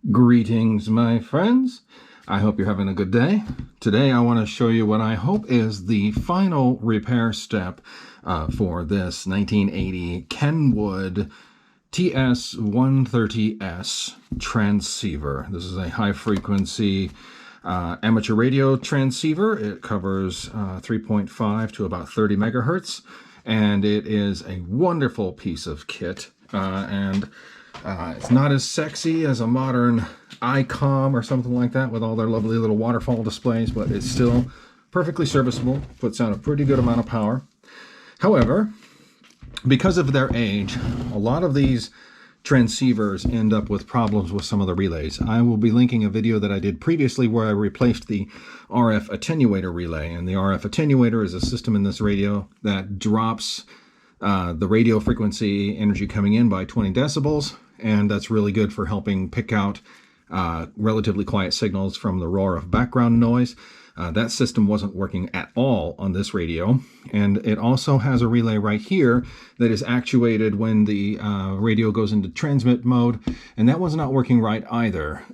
Greetings, my friends. I hope you're having a good day. Today I want to show you what I hope is the final repair step for this 1980 Kenwood TS-130S transceiver. This is a high-frequency amateur radio transceiver. It covers 3.5 to about 30 megahertz, and it is a wonderful piece of kit. It's not as sexy as a modern ICOM or something like that with all their lovely little waterfall displays, but it's still perfectly serviceable, puts out a pretty good amount of power. However, because of their age, a lot of these transceivers end up with problems with some of the relays. I will be linking a video that I did previously where I replaced the RF attenuator relay, and the RF attenuator is a system in this radio that drops the radio frequency energy coming in by 20 decibels, and that's really good for helping pick out relatively quiet signals from the roar of background noise. That system wasn't working at all on this radio, and it also has a relay right here that is actuated when the radio goes into transmit mode, and that was not working right either.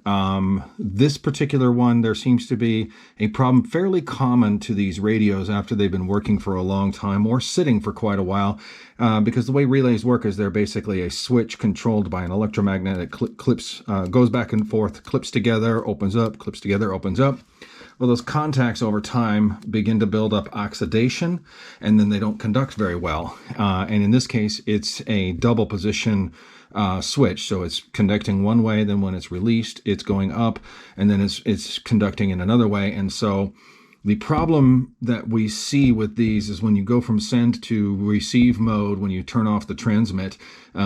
This particular one, there seems to be a problem fairly common to these radios after they've been working for a long time or sitting for quite a while, because the way relays work is they're basically a switch controlled by an electromagnetic clips, goes back and forth, clips together, opens up, clips together, opens up. Well, those contacts over time begin to build up oxidation, and then they don't conduct very well. And in this case, it's a double position switch. So it's conducting one way, then when it's released, it's going up, and then it's conducting in another way. And so the problem that we see with these is when you go from send to receive mode, when you turn off the transmit,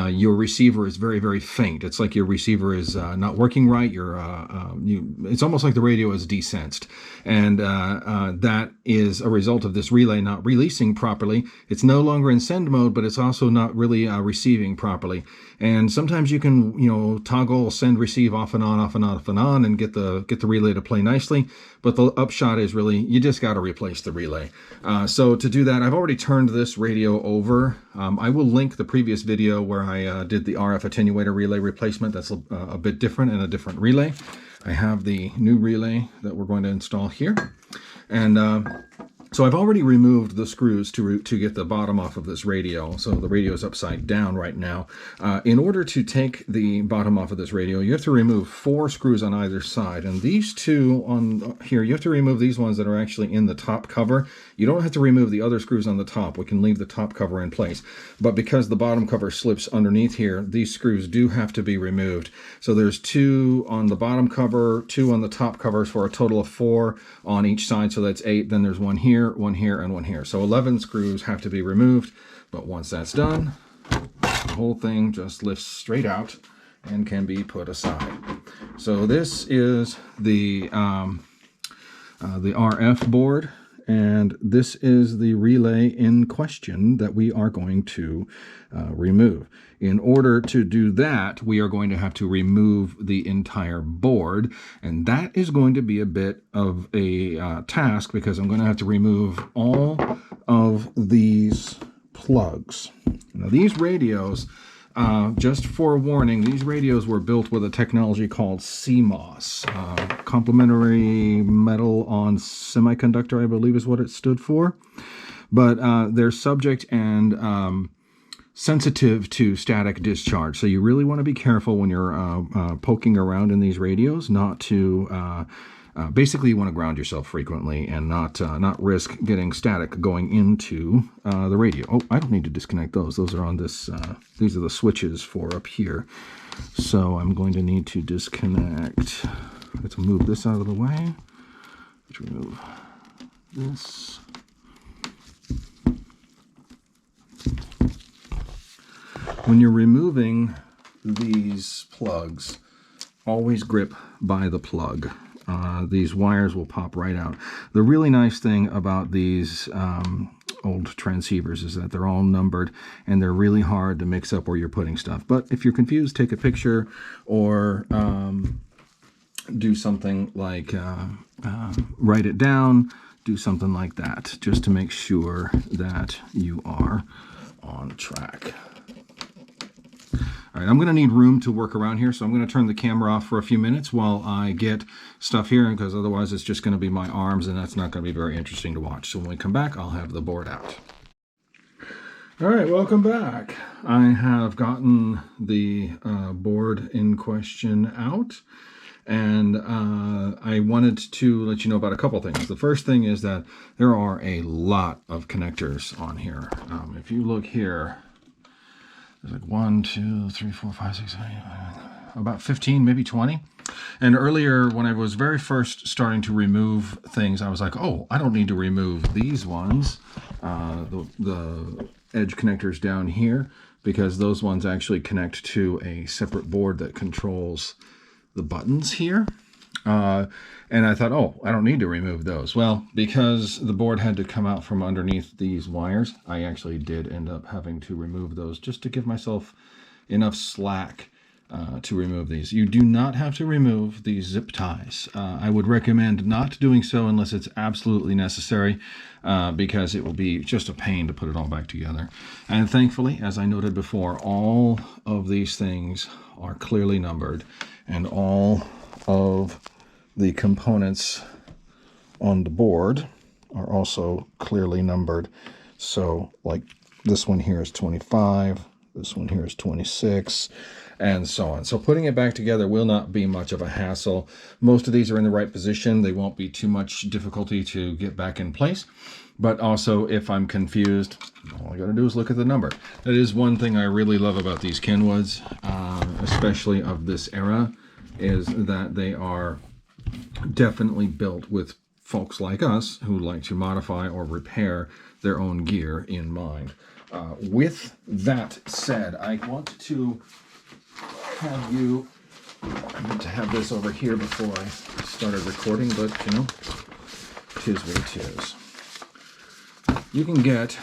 your receiver is very, very faint. It's like your receiver is not working right. It's almost like the radio is desensed. And that is a result of this relay not releasing properly. It's no longer in send mode, but it's also not really receiving properly. And sometimes you can, toggle send, receive off and on, off and on, off and on, and get the relay to play nicely. But the upshot is really, you just got to replace the relay. So to do that, I've already turned this radio over. I will link the previous video where I did the RF attenuator relay replacement. That's a bit different and a different relay. I have the new relay that we're going to install here. And so I've already removed the screws to get the bottom off of this radio. So the radio is upside down right now. In order to take the bottom off of this radio, you have to remove 4 screws on either side. And these two on here, you have to remove these ones that are actually in the top cover. You don't have to remove the other screws on the top. We can leave the top cover in place. But because the bottom cover slips underneath here, these screws do have to be removed. So there's 2 on the bottom cover, 2 on the top covers for a total of 4 on each side. So that's 8. Then there's 1 here, 1 here, and 1 here. So 11 screws have to be removed. But once that's done, the whole thing just lifts straight out and can be put aside. So this is the RF board, and this is the relay in question that we are going to remove. In order to do that, we are going to have to remove the entire board, and that is going to be a bit of a task because I'm going to have to remove all of these plugs. Now these radios, just for warning, these radios were built with a technology called CMOS, complementary metal on semiconductor, I believe is what it stood for. But they're subject and sensitive to static discharge. So you really want to be careful when you're poking around in these radios, not to basically you want to ground yourself frequently and not risk getting static going into the radio. Oh, I don't need to disconnect those. Those are on this, these are the switches for up here. So I'm going to need to disconnect. Let's move this out of the way. Let's remove this. When you're removing these plugs, always grip by the plug. These wires will pop right out. The really nice thing about these old transceivers is that they're all numbered and they're really hard to mix up where you're putting stuff. But if you're confused, take a picture or do something like write it down, do something like that, just to make sure that you are on track. All right, I'm going to need room to work around here, so I'm going to turn the camera off for a few minutes while I get stuff here, because otherwise it's just going to be my arms, and that's not going to be very interesting to watch. So when we come back, I'll have the board out. All right, welcome back. I have gotten the board in question out, and I wanted to let you know about a couple things. The first thing is that there are a lot of connectors on here. If you look here, there's like 1, 2, 3, 4, 5, 6, 7, 8, about 15, maybe 20. And earlier, when I was very first starting to remove things, I was like, oh, I don't need to remove these ones, the edge connectors down here, because those ones actually connect to a separate board that controls the buttons here. And I thought, oh, I don't need to remove those. Well, because the board had to come out from underneath these wires, I actually did end up having to remove those just to give myself enough slack to remove these. You do not have to remove these zip ties. I would recommend not doing so unless it's absolutely necessary, because it will be just a pain to put it all back together. And thankfully, as I noted before, all of these things are clearly numbered, and all of the components on the board are also clearly numbered. So like this one here is 25, this one here is 26, and so on. So putting it back together will not be much of a hassle. Most of these are in the right position. They won't be too much difficulty to get back in place. But also, if I'm confused, all I got to do is look at the number. That is one thing I really love about these Kenwoods, especially of this era, is that they are definitely built with folks like us who like to modify or repair their own gear in mind. With that said, I want to have you, I meant to have this over here before I started recording, but you know, it is what it is. You can get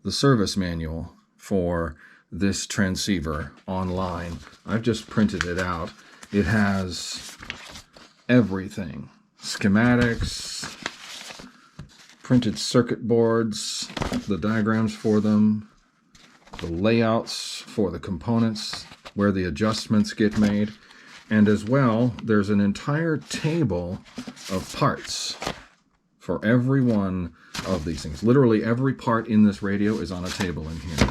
the service manual for this transceiver online. I've just printed it out. It has everything: schematics, printed circuit boards, the diagrams for them, the layouts for the components, where the adjustments get made, and as well, there's an entire table of parts for every one of these things. Literally every part in this radio is on a table in here.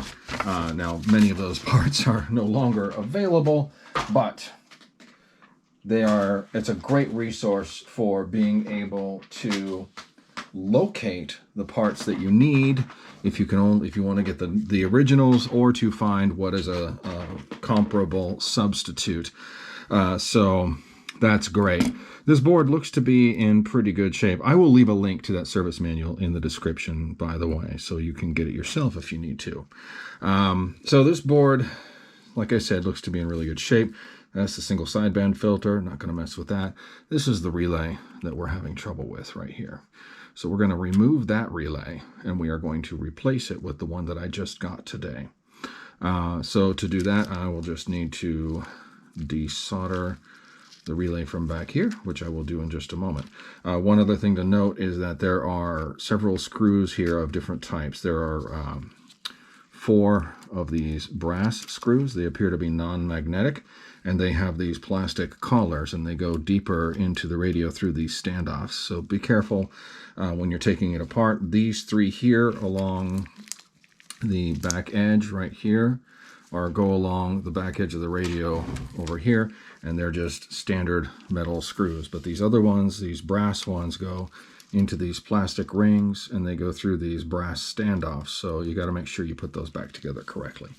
Now, many of those parts are no longer available, but it's a great resource for being able to locate the parts that you need, if you want to get the originals, or to find what is a comparable substitute. So that's great. This board looks to be in pretty good shape. I will leave a link to that service manual in the description, by the way, so you can get it yourself if you need to. So this board, like I said, looks to be in really good shape. That's the single sideband filter. Not going to mess with that. This is the relay that we're having trouble with right here. So we're going to remove that relay, and we are going to replace it with the one that I just got today. So to do that, I will just need to desolder the relay from back here, which I will do in just a moment. One other thing to note is that there are several screws here of different types. There are 4 of these brass screws. They appear to be non-magnetic, and they have these plastic collars, and they go deeper into the radio through these standoffs. So be careful when you're taking it apart. These 3 here along the back edge right here, or go along the back edge of the radio over here, and they're just standard metal screws. But these other ones, these brass ones, go into these plastic rings, and they go through these brass standoffs. So you got to make sure you put those back together correctly.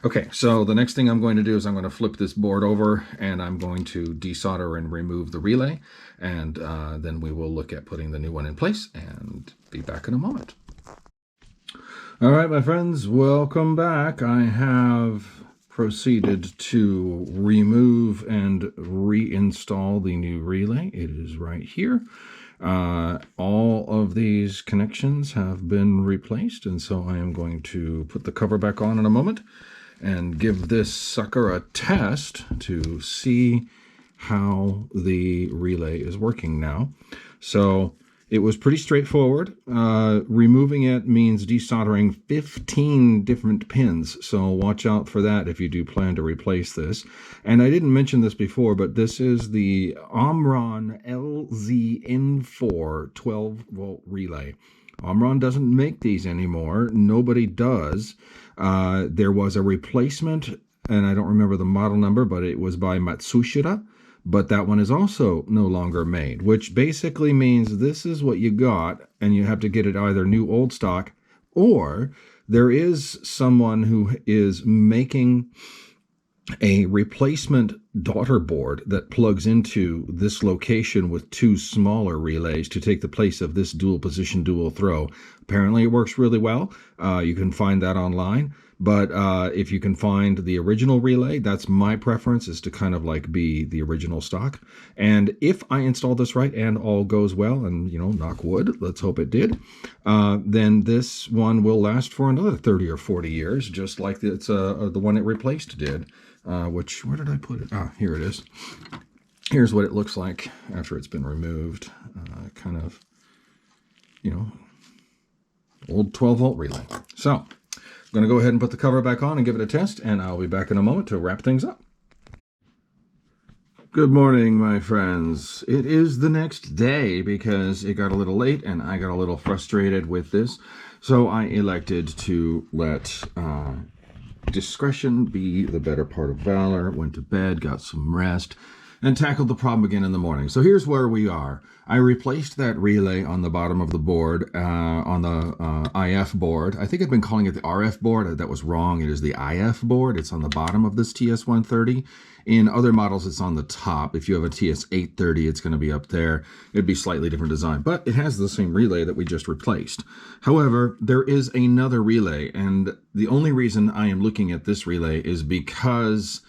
Okay, so the next thing I'm going to do is I'm going to flip this board over, and I'm going to desolder and remove the relay, and then we will look at putting the new one in place, and be back in a moment. All right, my friends, welcome back. I have proceeded to remove and reinstall the new relay. It is right here. All of these connections have been replaced, and so I am going to put the cover back on in a moment and give this sucker a test to see how the relay is working now. So It was pretty straightforward. Removing it means desoldering 15 different pins, so watch out for that if you do plan to replace this. And I didn't mention this before, but this is the Omron LZN4 12-volt relay. Omron doesn't make these anymore. Nobody does. There was a replacement, and I don't remember the model number, but it was by Matsushita. But that one is also no longer made, which basically means this is what you got, and you have to get it either new old stock, or there is someone who is making a replacement daughter board that plugs into this location with two smaller relays to take the place of this dual position, dual throw. Apparently it works really well. You can find that online. But if you can find the original relay, that's my preference, is to kind of like be the original stock. And if I install this right and all goes well, and, you know, knock wood, let's hope it did, then this one will last for another 30 or 40 years, just like it's the one it replaced did. Which, where did I put it? Ah, here it is. Here's what it looks like after it's been removed. Kind of, you know, old 12-volt relay. So, I'm going to go ahead and put the cover back on and give it a test, and I'll be back in a moment to wrap things up. Good morning, my friends. It is the next day because it got a little late and I got a little frustrated with this. So I elected to let discretion be the better part of valor, went to bed, got some rest, and tackled the problem again in the morning. So here's where we are. I replaced that relay on the bottom of the board, on the IF board. I think I've been calling it the RF board. That was wrong. It is the IF board. It's on the bottom of this TS-130. In other models, it's on the top. If you have a TS-830, it's going to be up there. It'd be slightly different design, but it has the same relay that we just replaced. However, there is another relay, and the only reason I am looking at this relay is because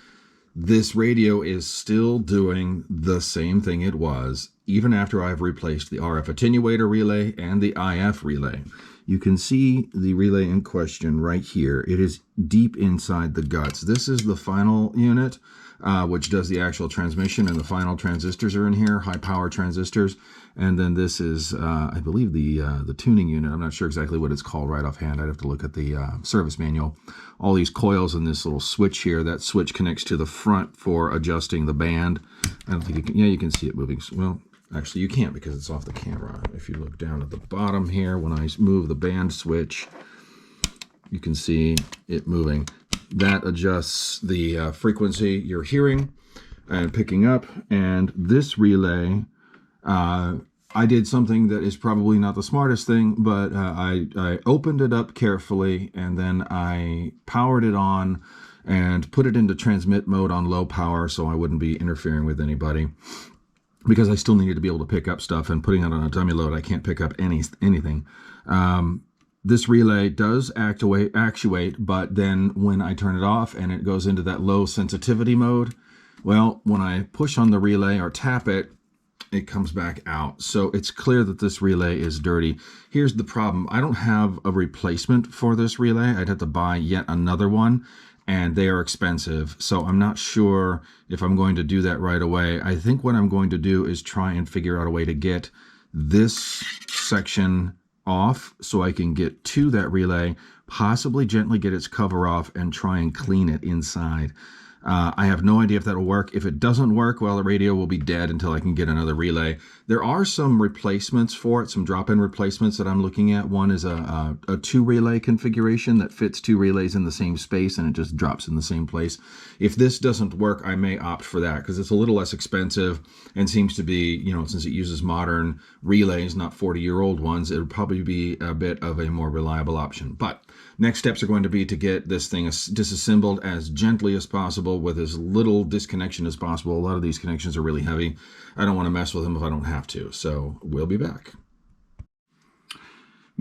this radio is still doing the same thing it was, even after I've replaced the RF attenuator relay and the IF relay. You can see the relay in question right here. It is deep inside the guts. This is the final unit, which does the actual transmission, and the final transistors are in here, high power transistors. And then this is, I believe, the tuning unit. I'm not sure exactly what it's called right offhand. I'd have to look at the service manual. All these coils and this little switch here. That switch connects to the front for adjusting the band. I don't think you can, yeah, you can see it moving. Well, actually, you can't because it's off the camera. If you look down at the bottom here, when I move the band switch, you can see it moving. That adjusts the frequency you're hearing and picking up. And this relay, I did something that is probably not the smartest thing, but I opened it up carefully, and then I powered it on and put it into transmit mode on low power so I wouldn't be interfering with anybody, because I still needed to be able to pick up stuff, and putting it on a dummy load, I can't pick up anything. This relay does actuate, but then when I turn it off and it goes into that low sensitivity mode, well, when I push on the relay or tap it, it comes back out. So it's clear that this relay is dirty. Here's the problem. I don't have a replacement for this relay. I'd have to buy yet another one, and they are expensive. So I'm not sure if I'm going to do that right away. I think what I'm going to do is try and figure out a way to get this section off so I can get to that relay, possibly gently get its cover off and try and clean it inside. I have no idea if that'll work. If it doesn't work, well, the radio will be dead until I can get another relay. There are some replacements for it, some drop-in replacements that I'm looking at. One is a two-relay configuration that fits two relays in the same space, and it just drops in the same place. If this doesn't work, I may opt for that because it's a little less expensive and seems to be, you know, since it uses modern relays, not 40-year-old ones, it would probably be a bit of a more reliable option. But next steps are going to be to get this thing disassembled as gently as possible with as little disconnection as possible. A lot of these connections are really heavy. I don't want to mess with them if I don't have to. So we'll be back.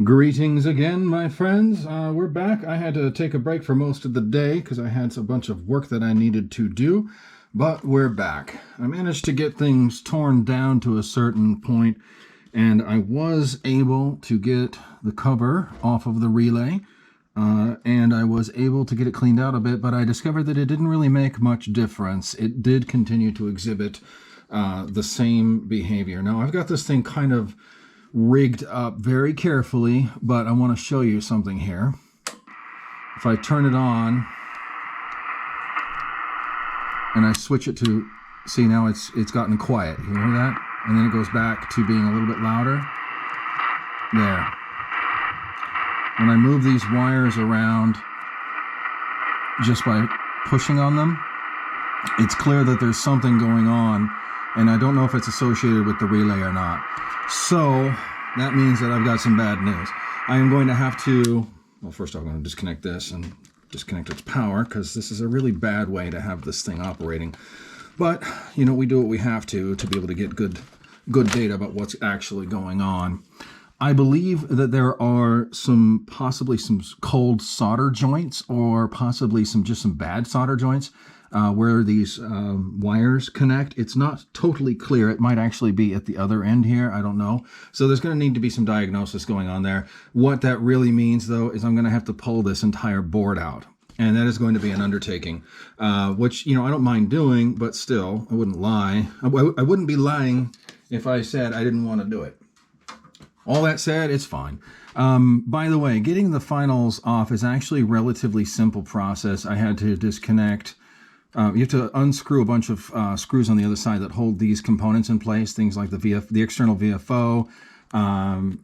Greetings again, my friends. We're back. I had to take a break for most of the day because I had a bunch of work that I needed to do, but we're back. I managed to get things torn down to a certain point, and I was able to get the cover off of the relay. And I was able to get it cleaned out a bit, but I discovered that it didn't really make much difference. It did continue to exhibit the same behavior. Now, I've got this thing kind of rigged up very carefully, but I want to show you something here. If I turn it on and I switch it to, see, now it's gotten quiet. You hear that? And then it goes back to being a little bit louder. There. When I move these wires around just by pushing on them, it's clear that there's something going on, and I don't know if it's associated with the relay or not. So that means that I've got some bad news. I am going to have to, well, first I'm going to disconnect this and disconnect its power, because this is a really bad way to have this thing operating. But, you know, we do what we have to be able to get good data about what's actually going on. I believe that there are possibly some cold solder joints, or possibly just some bad solder joints where these wires connect. It's not totally clear. It might actually be at the other end here. I don't know. So there's going to need to be some diagnosis going on there. What that really means, though, is I'm going to have to pull this entire board out. And that is going to be an undertaking, which, you know, I don't mind doing, but still, I wouldn't lie. I wouldn't be lying if I said I didn't want to do it. All that said, it's fine. By the way, getting the finals off is actually a relatively simple process. I had to disconnect. You have to unscrew a bunch of screws on the other side that hold these components in place, things like the external VFO. I'm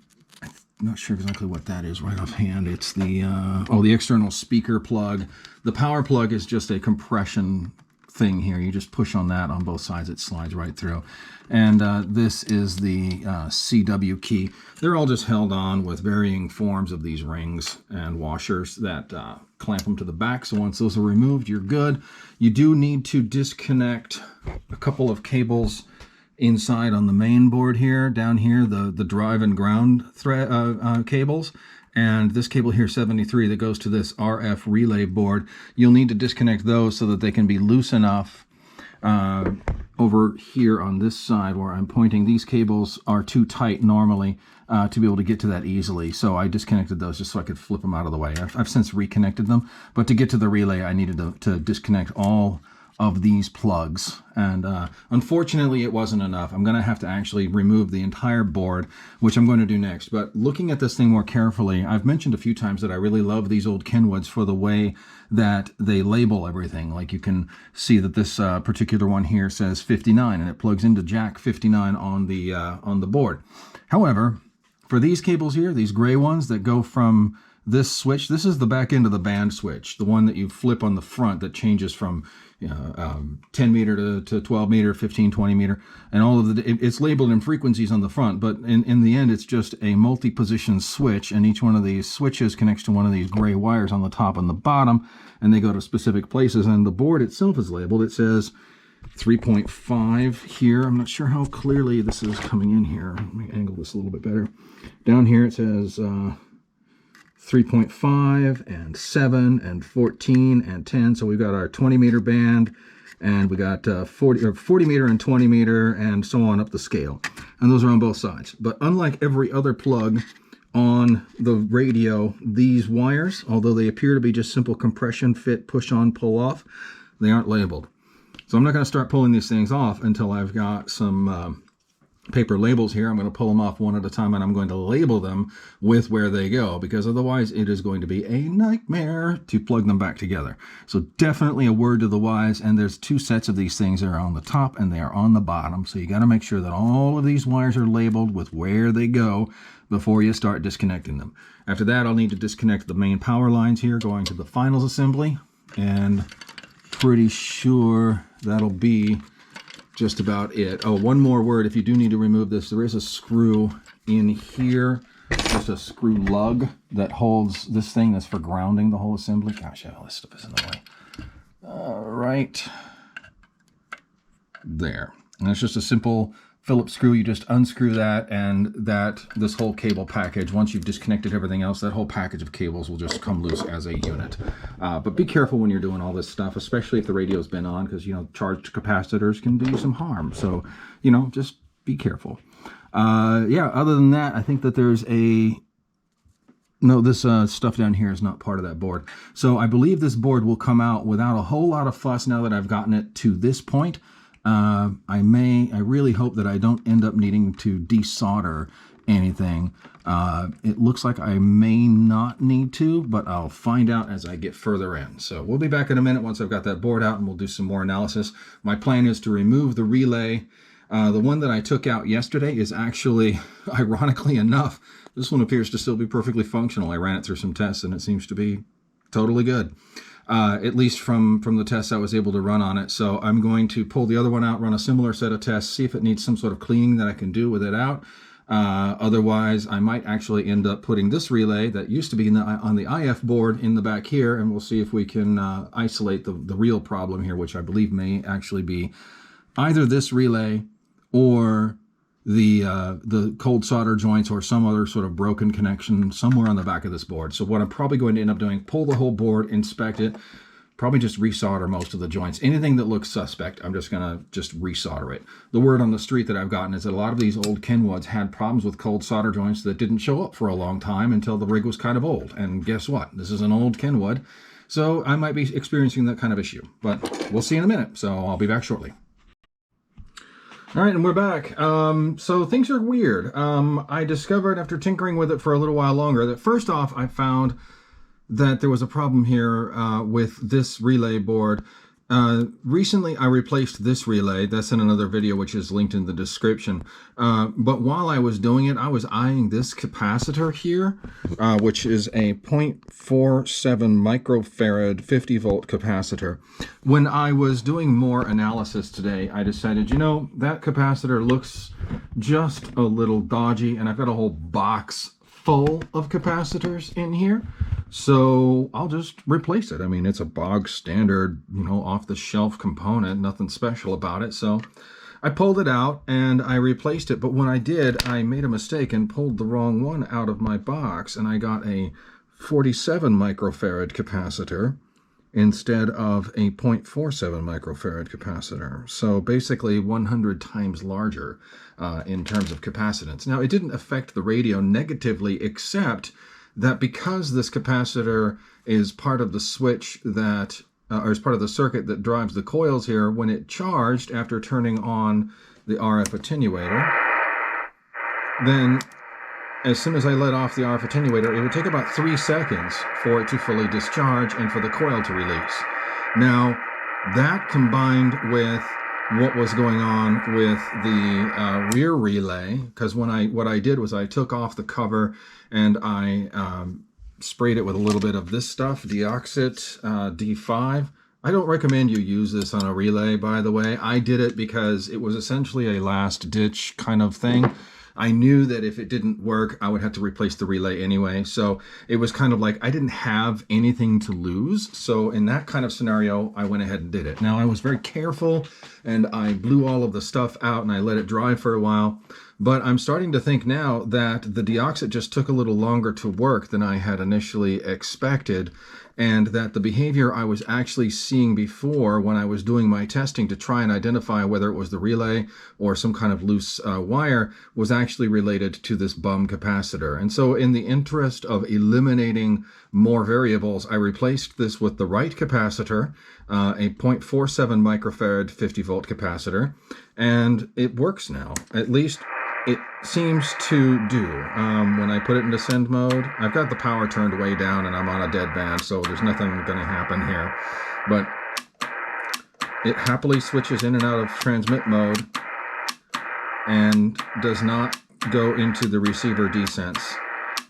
not sure exactly what that is right offhand. It's the external speaker plug. The power plug is just a compression thing here. You just push on that on both sides, it slides right through. And this is the CW key. They're all just held on with varying forms of these rings and washers that clamp them to the back. So once those are removed, you're good. You do need to disconnect a couple of cables inside on the main board here. Down here, the drive and ground cables. And this cable here, 73, that goes to this RF relay board, you'll need to disconnect those so that they can be loose enough. Over here on this side where I'm pointing, these cables are too tight normally to be able to get to that easily. So I disconnected those just so I could flip them out of the way. I've since reconnected them, but to get to the relay, I needed to disconnect all of these plugs, and unfortunately it wasn't enough. I'm going to have to actually remove the entire board, which I'm going to do next. But looking at this thing more carefully, I've mentioned a few times that I really love these old Kenwoods for the way that they label everything. Like you can see that this particular one here says 59, and it plugs into jack 59 on the board. However, for these cables here, these gray ones that go from this switch, this is the back end of the band switch, the one that you flip on the front that changes from 10 meter to 12 meter, 15, 20 meter, and all of it's labeled in frequencies on the front, but in the end, it's just a multi-position switch, and each one of these switches connects to one of these gray wires on the top and the bottom, and they go to specific places, and the board itself is labeled. It says 3.5 here. I'm not sure how clearly this is coming in here. Let me angle this a little bit better. Down here it says 3.5 and 7 and 14 and 10. So we've got our 20 meter band, and we got 40 meter and 20 meter and so on up the scale. And those are on both sides. But unlike every other plug on the radio, these wires, although they appear to be just simple compression fit, push on, pull off, they aren't labeled. So I'm not going to start pulling these things off until I've got some paper labels here. I'm going to pull them off one at a time, and I'm going to label them with where they go, because otherwise it is going to be a nightmare to plug them back together. So definitely a word to the wise, and there's two sets of these things. They're on the top and they are on the bottom, so you got to make sure that all of these wires are labeled with where they go before you start disconnecting them. After that, I'll need to disconnect the main power lines here going to the finals assembly, and pretty sure that'll be just about it. Oh, one more word. If you do need to remove this, there is a screw in here, just a screw lug that holds this thing that's for grounding the whole assembly. Gosh, all this stuff is in the way. All right. There. And it's just a simple Phillips screw. You just unscrew that, and this whole cable package, once you've disconnected everything else, that whole package of cables will just come loose as a unit. But be careful when you're doing all this stuff, especially if the radio's been on, because, you know, charged capacitors can do you some harm. So, you know, just be careful. Yeah, other than that, I think that there's no, this stuff down here is not part of that board. So I believe this board will come out without a whole lot of fuss now that I've gotten it to this point. I really hope that I don't end up needing to desolder anything. It looks like I may not need to, but I'll find out as I get further in. So we'll be back in a minute once I've got that board out, and we'll do some more analysis. My plan is to remove the relay. The one that I took out yesterday is actually, ironically enough, this one appears to still be perfectly functional. I ran it through some tests and it seems to be totally good. At least from the tests I was able to run on it. So I'm going to pull the other one out, run a similar set of tests, see if it needs some sort of cleaning that I can do with it out. Otherwise, I might actually end up putting this relay that used to be on the IF board in the back here, and we'll see if we can isolate the real problem here, which I believe may actually be either this relay or the cold solder joints or some other sort of broken connection somewhere on the back of this board. So what I'm probably going to end up doing, pull the whole board, inspect it, probably just resolder most of the joints. Anything that looks suspect, I'm just going to resolder it. The word on the street that I've gotten is that a lot of these old Kenwoods had problems with cold solder joints that didn't show up for a long time until the rig was kind of old. And guess what? This is an old Kenwood, so I might be experiencing that kind of issue. But we'll see in a minute, so I'll be back shortly. All right, and we're back. So things are weird. I discovered after tinkering with it for a little while longer that first off, I found that there was a problem here with this relay board. Recently, I replaced this relay. That's in another video, which is linked in the description. But while I was doing it, I was eyeing this capacitor here, which is a 0.47 microfarad 50-volt capacitor. When I was doing more analysis today, I decided, you know, that capacitor looks just a little dodgy, and I've got a whole box full of capacitors in here. So I'll just replace it. I mean, it's a bog standard, you know, off-the-shelf component, nothing special about it. So I pulled it out and I replaced it. But when I did, I made a mistake and pulled the wrong one out of my box, and I got a 47 microfarad capacitor instead of a 0.47 microfarad capacitor. So basically 100 times larger in terms of capacitance. Now, it didn't affect the radio negatively, except that because this capacitor is part of the switch that, or is part of the circuit that drives the coils here, when it charged after turning on the RF attenuator, then as soon as I let off the RF attenuator, it would take about 3 seconds for it to fully discharge and for the coil to release. Now, that combined with what was going on with the rear relay, because what I did was I took off the cover and I sprayed it with a little bit of this stuff, Deoxit D5. I don't recommend you use this on a relay, by the way. I did it because it was essentially a last ditch kind of thing. I knew that if it didn't work, I would have to replace the relay anyway. So it was kind of like I didn't have anything to lose. So in that kind of scenario, I went ahead and did it. Now, I was very careful and I blew all of the stuff out and I let it dry for a while. But I'm starting to think now that the Deoxit just took a little longer to work than I had initially expected, and that the behavior I was actually seeing before when I was doing my testing to try and identify whether it was the relay or some kind of loose wire was actually related to this bum capacitor. And so in the interest of eliminating more variables, I replaced this with the right capacitor, a 0.47 microfarad 50-volt capacitor, and it works now. At least it seems to do. When I put it into send mode, I've got the power turned way down and I'm on a dead band, so there's nothing going to happen here. But it happily switches in and out of transmit mode and does not go into the receiver desense.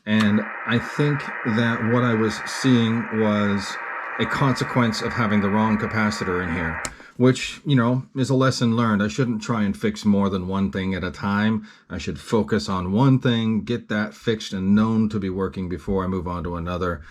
And I think that what I was seeing was a consequence of having the wrong capacitor in here, which, you know, is a lesson learned. I shouldn't try and fix more than one thing at a time. I should focus on one thing, get that fixed and known to be working before I move on to another.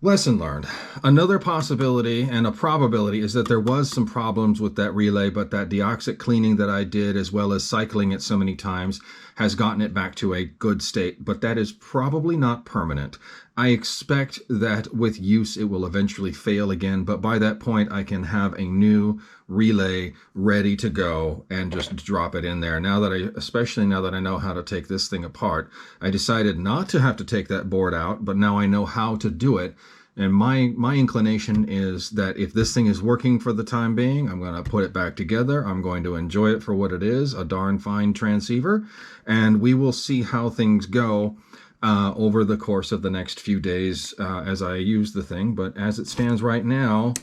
Lesson learned. Another possibility and a probability is that there was some problems with that relay, but that Deoxit cleaning that I did, as well as cycling it so many times, has gotten it back to a good state, but that is probably not permanent. I expect that with use it will eventually fail again, but by that point I can have a new relay ready to go and just drop it in there. Now that especially now that I know how to take this thing apart, I decided not to have to take that board out, but now I know how to do it. And my inclination is that if this thing is working for the time being, I'm going to put it back together. I'm going to enjoy it for what it is, a darn fine transceiver. And we will see how things go over the course of the next few days as I use the thing. But as it stands right now,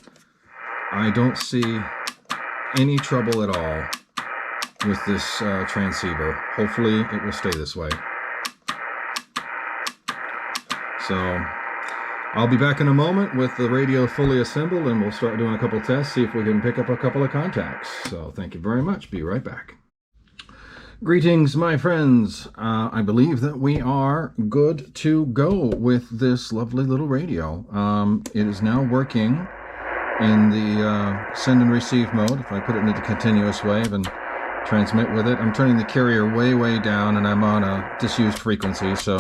I don't see any trouble at all with this transceiver. Hopefully it will stay this way. So I'll be back in a moment with the radio fully assembled, and we'll start doing a couple tests, see if we can pick up a couple of contacts. So thank you very much. Be right back. Greetings, my friends. I believe that we are good to go with this lovely little radio. It is now working in the send and receive mode. If I put it into the continuous wave and transmit with it, I'm turning the carrier way down, and I'm on a disused frequency, so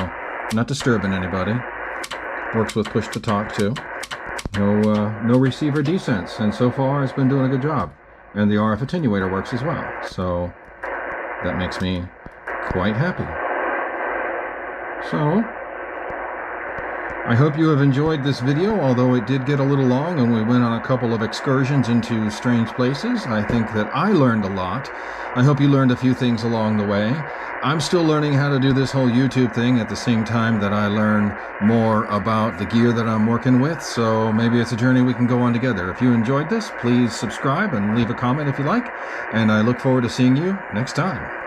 not disturbing anybody. Works with push to talk too. No receiver desense, and so far it's been doing a good job. And the RF attenuator works as well, so that makes me quite happy. So I hope you have enjoyed this video, although it did get a little long and we went on a couple of excursions into strange places. I think that I learned a lot. I hope you learned a few things along the way. I'm still learning how to do this whole YouTube thing at the same time that I learn more about the gear that I'm working with, so maybe it's a journey we can go on together. If you enjoyed this, please subscribe and leave a comment if you like, and I look forward to seeing you next time.